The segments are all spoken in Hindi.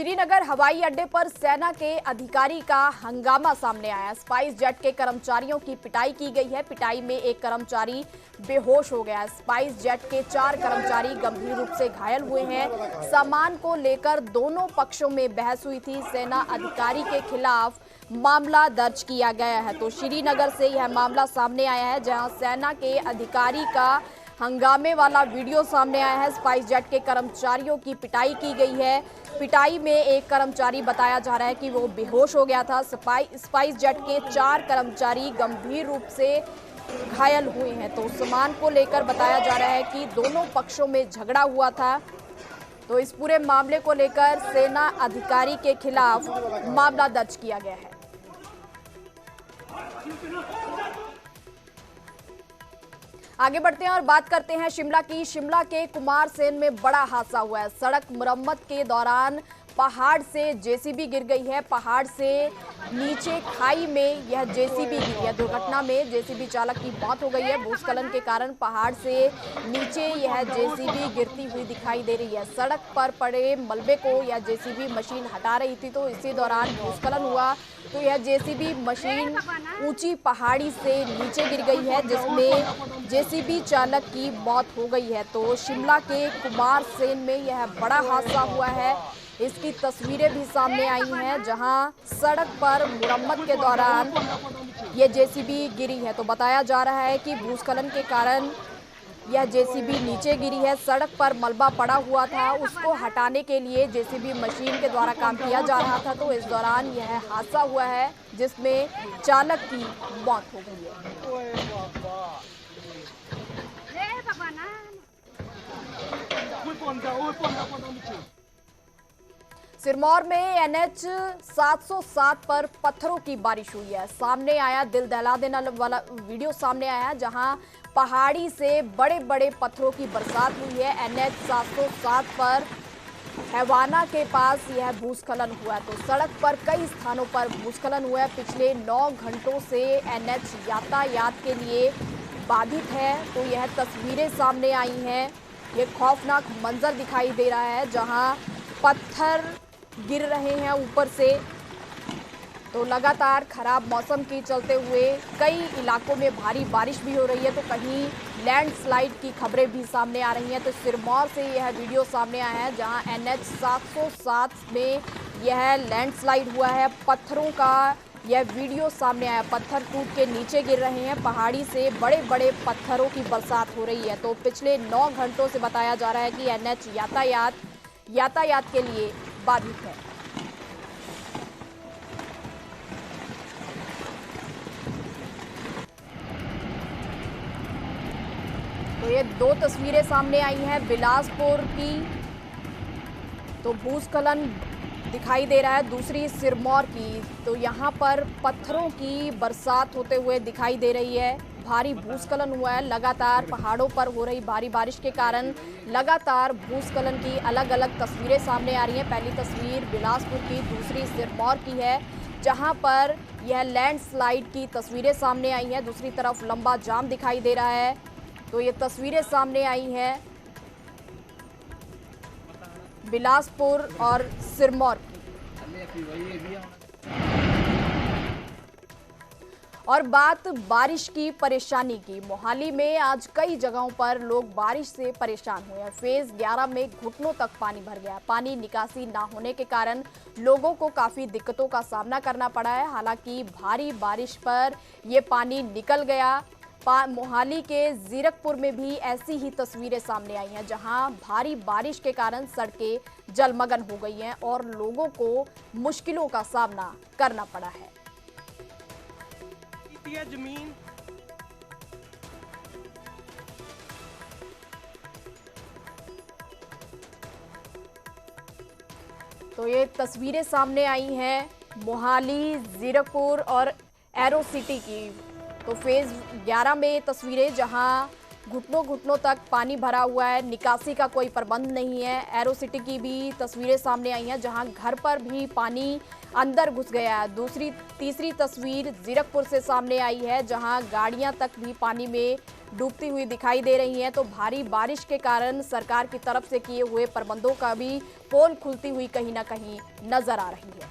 श्रीनगर हवाई अड्डे पर सेना के अधिकारी का हंगामा सामने आया। स्पाइस जेट के कर्मचारियों की पिटाई की गई है। पिटाई में एक कर्मचारी बेहोश हो गया। स्पाइस जेट के 4 कर्मचारी गंभीर रूप से घायल हुए हैं। सामान को लेकर दोनों पक्षों में बहस हुई थी। सेना अधिकारी के खिलाफ मामला दर्ज किया गया है। तो श्रीनगर से यह मामला सामने आया है, जहां सेना के अधिकारी का हंगामे वाला वीडियो सामने आया है। स्पाइस जेट के कर्मचारियों की पिटाई की गई है। पिटाई में एक कर्मचारी बताया जा रहा है कि वो बेहोश हो गया था। स्पाइस जेट के 4 कर्मचारी गंभीर रूप से घायल हुए हैं। तो सामान को लेकर बताया जा रहा है कि दोनों पक्षों में झगड़ा हुआ था। तो इस पूरे मामले को लेकर सेना अधिकारी के खिलाफ मामला दर्ज किया गया है। आगे बढ़ते हैं और बात करते हैं शिमला की। शिमला के कुमारसेन में बड़ा हादसा हुआ है। सड़क मरम्मत के दौरान पहाड़ से जेसीबी गिर गई है। पहाड़ से नीचे खाई में यह जेसीबी गिरी है। दुर्घटना में जेसीबी चालक की मौत हो गई है। भूस्खलन के कारण पहाड़ से नीचे यह जेसीबी गिरती हुई दिखाई दे रही है। सड़क पर पड़े मलबे को यह जेसीबी मशीन हटा रही थी, तो इसी दौरान भूस्खलन हुआ। तो यह जेसीबी मशीन ऊंची पहाड़ी से नीचे गिर गई है, जिसमें जेसीबी चालक की मौत हो गई है। तो शिमला के कुमारसेन में यह बड़ा हादसा हुआ है। इसकी तस्वीरें भी सामने आई हैं, जहां सड़क पर मुरम्मत के दौरान ये जेसीबी गिरी है। तो बताया जा रहा है कि भूस्खलन के कारण यह जेसीबी नीचे गिरी है। सड़क पर मलबा पड़ा हुआ था, उसको हटाने के लिए जेसीबी मशीन के द्वारा काम किया जा रहा था। तो इस दौरान यह हादसा हुआ है, जिसमें चालक की मौत हो गई है। सिरमौर में एनएच 707 पर पत्थरों की बारिश हुई है। सामने आया दिल दहला देने वाला वीडियो सामने आया, जहां पहाड़ी से बड़े बड़े पत्थरों की बरसात हुई है। एनएच 707 पर हैवाना के पास यह भूस्खलन हुआ है। तो सड़क पर कई स्थानों पर भूस्खलन हुआ है। पिछले 9 घंटों से एनएच यातायात के लिए बाधित है। तो यह तस्वीरें सामने आई हैं। ये खौफनाक मंजर दिखाई दे रहा है, जहां पत्थर गिर रहे हैं ऊपर से। तो लगातार खराब मौसम के चलते हुए कई इलाकों में भारी बारिश भी हो रही है, तो कहीं लैंडस्लाइड की खबरें भी सामने आ रही हैं। तो सिरमौर से यह वीडियो सामने आया है, जहां एनएच 707 में यह लैंडस्लाइड हुआ है। पत्थरों का यह वीडियो सामने आया। पत्थर टूट के नीचे गिर रहे हैं। पहाड़ी से बड़े बड़े पत्थरों की बरसात हो रही है। तो पिछले 9 घंटों से बताया जा रहा है कि एनएच यातायात के लिए बाधित है। तो ये 2 तस्वीरें सामने आई हैं बिलासपुर की। तो भूस्खलन दिखाई दे रहा है। दूसरी सिरमौर की। तो यहाँ पर पत्थरों की बरसात होते हुए दिखाई दे रही है। भारी भूस्खलन हुआ है। लगातार पहाड़ों पर हो रही भारी बारिश के कारण लगातार भूस्खलन की अलग अलग तस्वीरें सामने आ रही हैं। पहली तस्वीर बिलासपुर की, दूसरी सिरमौर की है, जहां पर यह लैंडस्लाइड की तस्वीरें सामने आई हैं। दूसरी तरफ लंबा जाम दिखाई दे रहा है। तो ये तस्वीरें सामने आई हैं बिलासपुर और सिरमौर की। और बात बारिश की परेशानी की। मोहाली में आज कई जगहों पर लोग बारिश से परेशान हुए हैं। फेज 11 में घुटनों तक पानी भर गया। पानी निकासी ना होने के कारण लोगों को काफी दिक्कतों का सामना करना पड़ा है। हालांकि भारी बारिश पर यह पानी निकल गया। मोहाली के जीरकपुर में भी ऐसी ही तस्वीरें सामने आई हैं, जहां भारी बारिश के कारण सड़कें जलमग्न हो गई हैं और लोगों को मुश्किलों का सामना करना पड़ा है। जमीन तो ये तस्वीरें सामने आई हैं मोहाली, जीरकपुर और एरो सिटी की। तो फेज 11 में तस्वीरें, जहां घुटनों घुटनों तक पानी भरा हुआ है, निकासी का कोई प्रबंध नहीं है। एरो सिटी की भी तस्वीरें सामने आई हैं जहां घर पर भी पानी अंदर घुस गया है। तीसरी तस्वीर जीरकपुर से सामने आई है जहां गाड़ियां तक भी पानी में डूबती हुई दिखाई दे रही हैं। तो भारी बारिश के कारण सरकार की तरफ से किए हुए प्रबंधों का भी पोल खुलती हुई कहीं ना कहीं नजर आ रही है।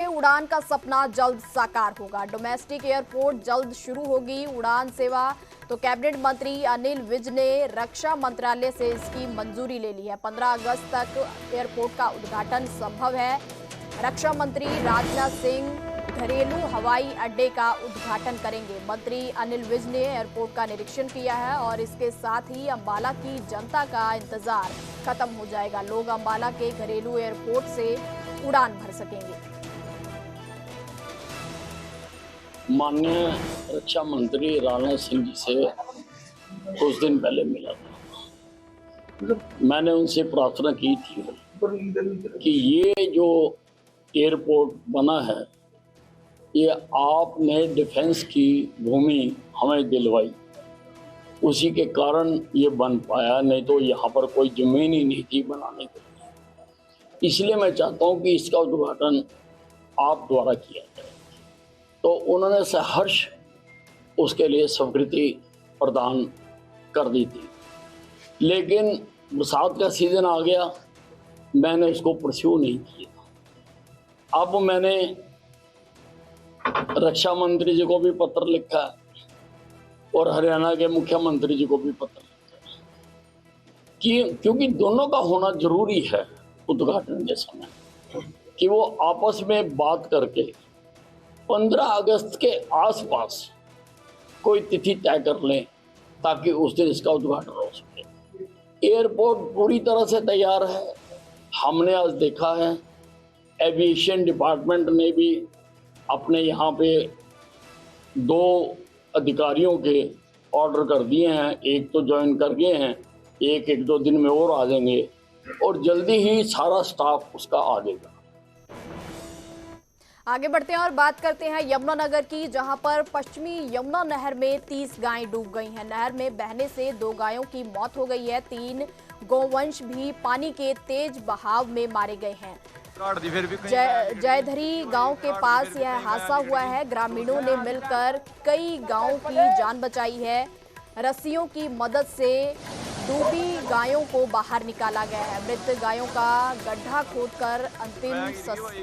उड़ान का सपना जल्द साकार होगा। डोमेस्टिक एयरपोर्ट जल्द शुरू होगी उड़ान सेवा। तो कैबिनेट मंत्री अनिल विज ने रक्षा मंत्रालय से इसकी मंजूरी ले ली है। 15 अगस्त तक एयरपोर्ट का उद्घाटन संभव है। रक्षा मंत्री राजनाथ सिंह घरेलू हवाई अड्डे का उद्घाटन करेंगे। मंत्री अनिल विज ने एयरपोर्ट का निरीक्षण किया है और इसके साथ ही अंबाला की जनता का इंतजार खत्म हो जाएगा। लोग अंबाला के घरेलू एयरपोर्ट से उड़ान भर सकेंगे। माननीय रक्षा मंत्री राजनाथ सिंह जी से कुछ दिन पहले मिला था। मैंने उनसे प्रार्थना की थी कि ये जो एयरपोर्ट बना है ये आपने डिफेंस की भूमि हमें दिलवाई, उसी के कारण ये बन पाया, नहीं तो यहाँ पर कोई जमीन ही नहीं थी बनाने के लिए। इसलिए मैं चाहता हूँ कि इसका उद्घाटन आप द्वारा किया जाए। तो उन्होंने सहर्ष उसके लिए स्वीकृति प्रदान कर दी थी, लेकिन बरसात का सीजन आ गया, मैंने उसको परस्यू नहीं किया। अब मैंने रक्षा मंत्री जी को भी पत्र लिखा है और हरियाणा के मुख्यमंत्री जी को भी पत्र लिखा है कि क्योंकि दोनों का होना जरूरी है उद्घाटन के समय, कि वो आपस में बात करके 15 अगस्त के आसपास कोई तिथि तय कर लें ताकि उस दिन इसका उद्घाटन हो सके। एयरपोर्ट पूरी तरह से तैयार है। हमने आज देखा है एविएशन डिपार्टमेंट ने भी अपने यहाँ पे 2 अधिकारियों के ऑर्डर कर दिए हैं। एक तो ज्वाइन कर गए हैं, एक 1-2 दिन में और आ जाएंगे और जल्दी ही सारा स्टाफ उसका आ जाएगा। आगे बढ़ते हैं और बात करते हैं यमुनानगर की, जहां पर पश्चिमी यमुना नहर में 30 गायें डूब गई हैं। नहर में बहने से 2 गायों की मौत हो गई है। 3 गौवंश भी पानी के तेज बहाव में मारे गए हैं। जयधरी गांव के पास यह हादसा हुआ है। ग्रामीणों ने मिलकर कई गांवों की जान बचाई है। रस्सियों की मदद से डूबी गायों को बाहर निकाला गया है। मृत गायों का गड्ढा खोदकर अंतिम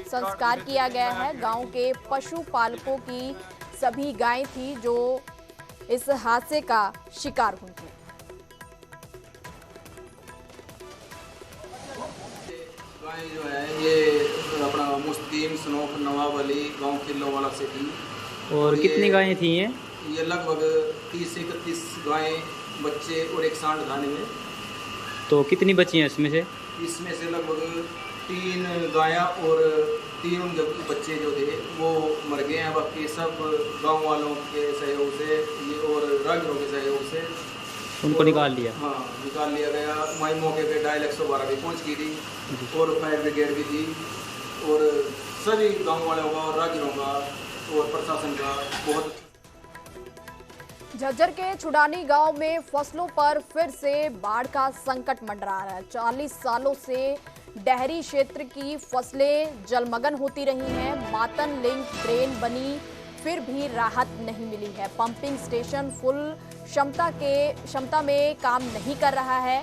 संस्कार किया गया है। गांव के पशुपालकों की सभी गायें थी जो इस हादसे का शिकार हुई थी। गाय जो है ये अपना मुस्लिम सनोफ नवाब अली गांव किलो वाला से थी। और कितनी गायें थी ये लगभग 30 से 31 गायें, बच्चे और एक सांड खाने में। तो कितनी बची हैं इसमें से? इसमें से लगभग 3 गायां और 3 उनके बच्चे जो थे वो मर गए हैं। बाकी सब गांव वालों के सहयोग से और राहगीरों के सहयोग से उनको निकाल लिया। हाँ, निकाल लिया गया। वहीं मौके पे डायल 112 भी पहुँच गई थी और फायर ब्रिगेड भी थी और सभी गाँव वालों का और राहगीरों का और प्रशासन का बहुत। झज्जर के छुडानी गांव में फसलों पर फिर से बाढ़ का संकट मंडरा रहा है। 40 सालों से डेहरी क्षेत्र की फसलें जलमग्न होती रही हैं। मातन लिंक ड्रेन बनी फिर भी राहत नहीं मिली है। पंपिंग स्टेशन फुल क्षमता में काम नहीं कर रहा है।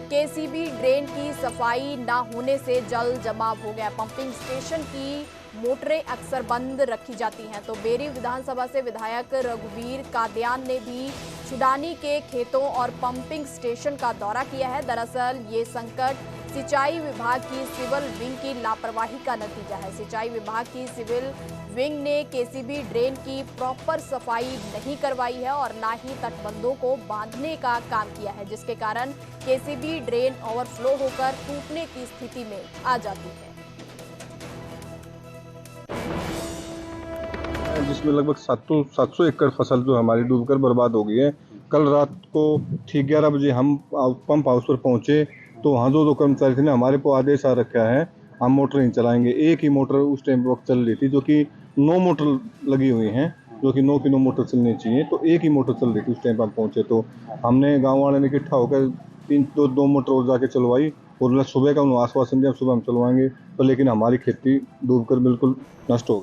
केसीबी ड्रेन की सफाई ना होने से जल जमाव हो गया। पंपिंग स्टेशन की मोटरें अक्सर बंद रखी जाती हैं। तो बेरी विधानसभा से विधायक रघुवीर कादियान ने भी छुडानी के खेतों और पंपिंग स्टेशन का दौरा किया है। दरअसल ये संकट सिंचाई विभाग की सिविल विंग की लापरवाही का नतीजा है। सिंचाई विभाग की सिविल विंग ने केसीबी ड्रेन की प्रॉपर सफाई नहीं करवाई है और ना ही तटबंधों को बांधने का काम किया है, जिसके कारण केसीबी ड्रेन ओवरफ्लो होकर टूटने की स्थिति में आ जाती है। जिसमें लगभग 700 एकड़ फसल जो हमारी डूबकर बर्बाद हो गई है। कल रात को ठीक 11 बजे हम पंप हाउस पर पहुंचे तो वहाँ 2 कर्मचारी थे ने हमारे को आदेश आ रखा है हम मोटर नहीं चलाएंगे। एक ही मोटर उस टाइम वक्त चल रही थी, जो कि 9 मोटर लगी हुई हैं, जो कि 9 की मोटर चलनी चाहिए, तो एक ही मोटर चल रही थी उस टाइम पर हम पहुँचे। तो हमने गाँव वाले ने इकट्ठा होकर दो मोटर और जाके चलवाई और सुबह का उन्होंने आश्वासन दिया सुबह हम चलवाएंगे, तो लेकिन हमारी खेती डूबकर बिल्कुल नष्ट हो गई।